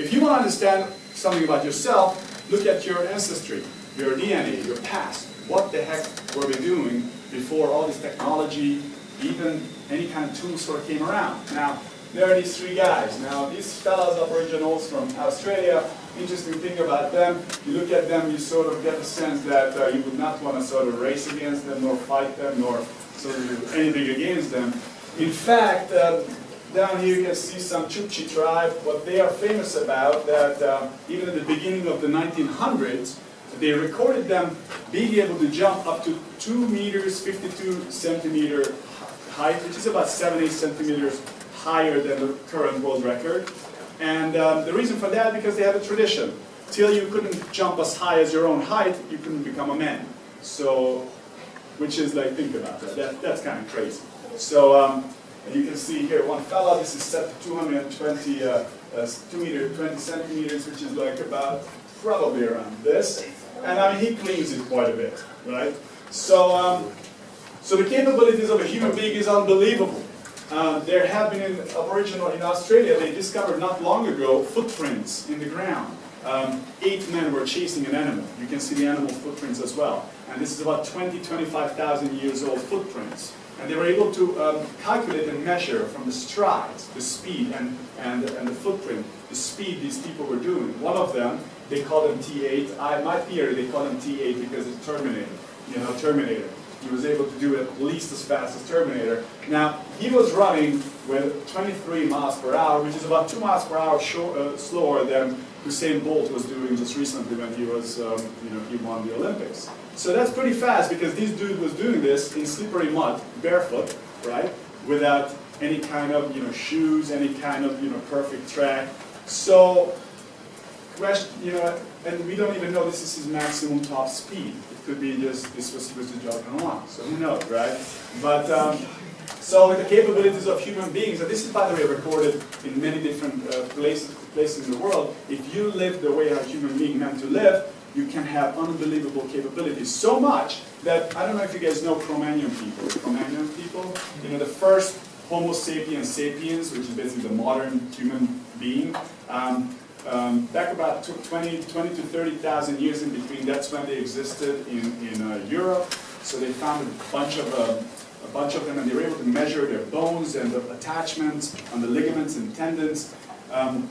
if you want to understand something about yourself, look at your ancestry, your DNA, your past. What the heck were we doing before all this technology, even any kind of tools sort of came around? Now, there are these three guys. Now, these fellas, aboriginals from Australia, interesting thing about them, you look at them, you sort of get the sense that you would not want to sort of race against them, nor fight them, nor sort of do anything against them. In fact, down here you can see some Chukchi tribe. What they are famous about, that even at the beginning of the 1900s, they recorded them being able to jump up to 2 meters, 52 centimeter height, which is about 7-8 centimeters higher than the current world record. And the reason for that, because they have a tradition. Till you couldn't jump as high as your own height, you couldn't become a man. So, which is like, think about that. That's kind of crazy. So, you can see here one fella, this is set to 220, 2 meters, 20 centimeters, which is like about, probably around this. And I mean, he cleans it quite a bit, right? So, so the capabilities of a human being is unbelievable. There have been in Australia, they discovered not long ago footprints in the ground. 8 men were chasing an animal. You can see the animal footprints as well. And this is about 25,000 years old footprints. And they were able to calculate and measure from the strides, the speed, and the footprint, the speed these people were doing. One of them, they call him T8. My theory, they call him T8 because it's Terminator. You know, Terminator. He was able to do it at least as fast as Terminator. Now, he was running with 23 miles per hour, which is about 2 miles per hour slower than Usain Bolt was doing just recently when he was, he won the Olympics. So that's pretty fast because this dude was doing this in slippery mud, barefoot, right, without any kind of, shoes, any kind of, perfect track. So, and we don't even know this is his maximum top speed. It could be just, he was just jogging along, so who knows, right? But, so with the capabilities of human beings, and this is, by the way, recorded in many different places in the world, if you live the way a human being meant to live, you can have unbelievable capabilities. So much that, I don't know if you guys know Cro-Magnon people. Cro-Magnon people, the first Homo sapiens sapiens, which is basically the modern human being, back about 20 to 30,000 years in between, that's when they existed in Europe. So they found a bunch of them, and they were able to measure their bones and the attachments on the ligaments and tendons.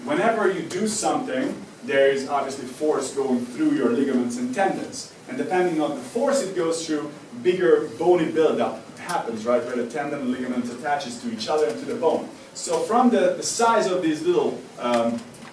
Whenever you do something, there is obviously force going through your ligaments and tendons. And depending on the force it goes through, bigger bony buildup happens, right? Where the tendon and ligaments attaches to each other and to the bone. So from the size of these little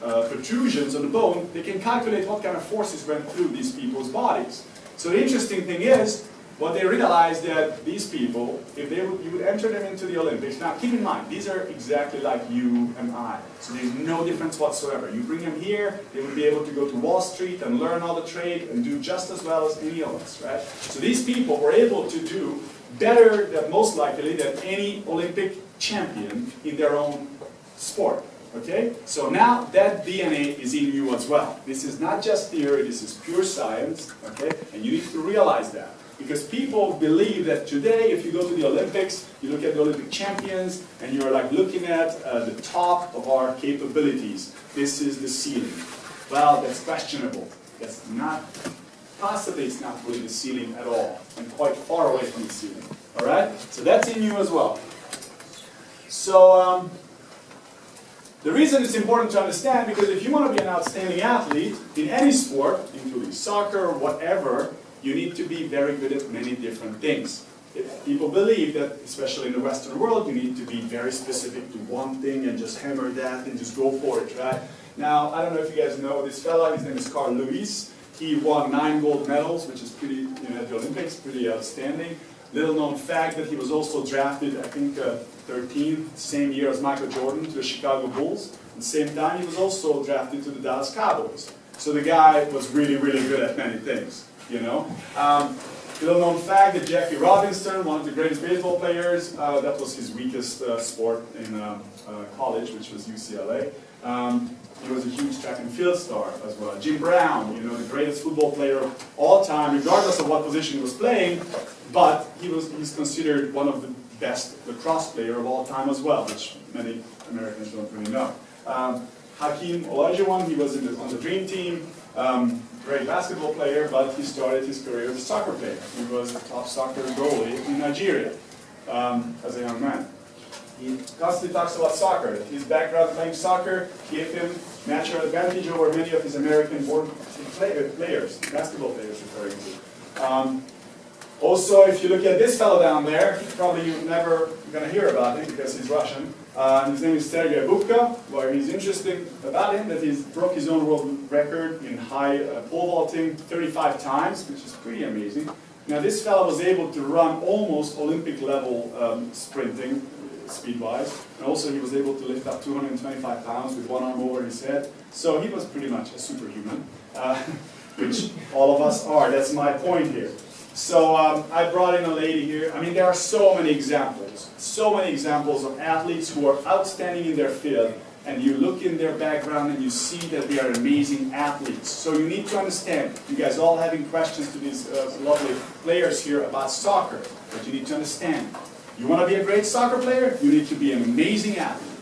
protrusions on the bone, they can calculate what kind of forces went through these people's bodies. So the interesting thing is, what they realized that these people, if you would enter them into the Olympics, now keep in mind, these are exactly like you and I. So there's no difference whatsoever. You bring them here, they would be able to go to Wall Street and learn all the trade and do just as well as any of us, right? So these people were able to do better, than most likely, than any Olympic champion in their own sport. Okay? So now that DNA is in you as well. This is not just theory, this is pure science, okay? And you need to realize that. Because people believe that today, if you go to the Olympics, you look at the Olympic champions, and you're like looking at the top of our capabilities. This is the ceiling. Well, that's questionable. That's not, possibly it's not really the ceiling at all, and quite far away from the ceiling. All right? So that's in you as well. So, the reason it's important to understand, because if you want to be an outstanding athlete in any sport, including soccer or whatever, you need to be very good at many different things. People believe that, especially in the Western world, you need to be very specific to one thing and just hammer that and just go for it, right? Now, I don't know if you guys know this fella, his name is Carl Lewis. He won 9 gold medals, which is pretty, at the Olympics, pretty outstanding. Little known fact that he was also drafted, I think, 13th, same year as Michael Jordan, to the Chicago Bulls. At the same time, he was also drafted to the Dallas Cowboys. So the guy was really, really good at many things. Little known fact that Jackie Robinson, one of the greatest baseball players, that was his weakest sport in college, which was UCLA. He was a huge track and field star as well. Jim Brown, the greatest football player of all time, regardless of what position he was playing, but he's considered one of the best lacrosse player of all time as well, which many Americans don't really know. Hakeem Olajuwon, he was on the dream team, great basketball player, but he started his career as a soccer player. He was the top soccer goalie in Nigeria as a young man. He constantly talks about soccer. His background playing soccer gave him natural advantage over many of his American-born players, basketball players referring to. Also, if you look at this fellow down there, probably you're never going to hear about him because he's Russian. His name is Sergei Bubka. Where he's interesting about him that he broke his own world record in high pole vaulting 35 times, which is pretty amazing. Now this fellow was able to run almost Olympic level sprinting, speed-wise, and also he was able to lift up 225 pounds with one arm over his head. So he was pretty much a superhuman, which all of us are. That's my point here. So I brought in a lady here. I mean, there are so many examples of athletes who are outstanding in their field, and you look in their background and you see that they are amazing athletes. So you need to understand, you guys all having questions to these lovely players here about soccer, but you need to understand, you want to be a great soccer player, you need to be an amazing athlete.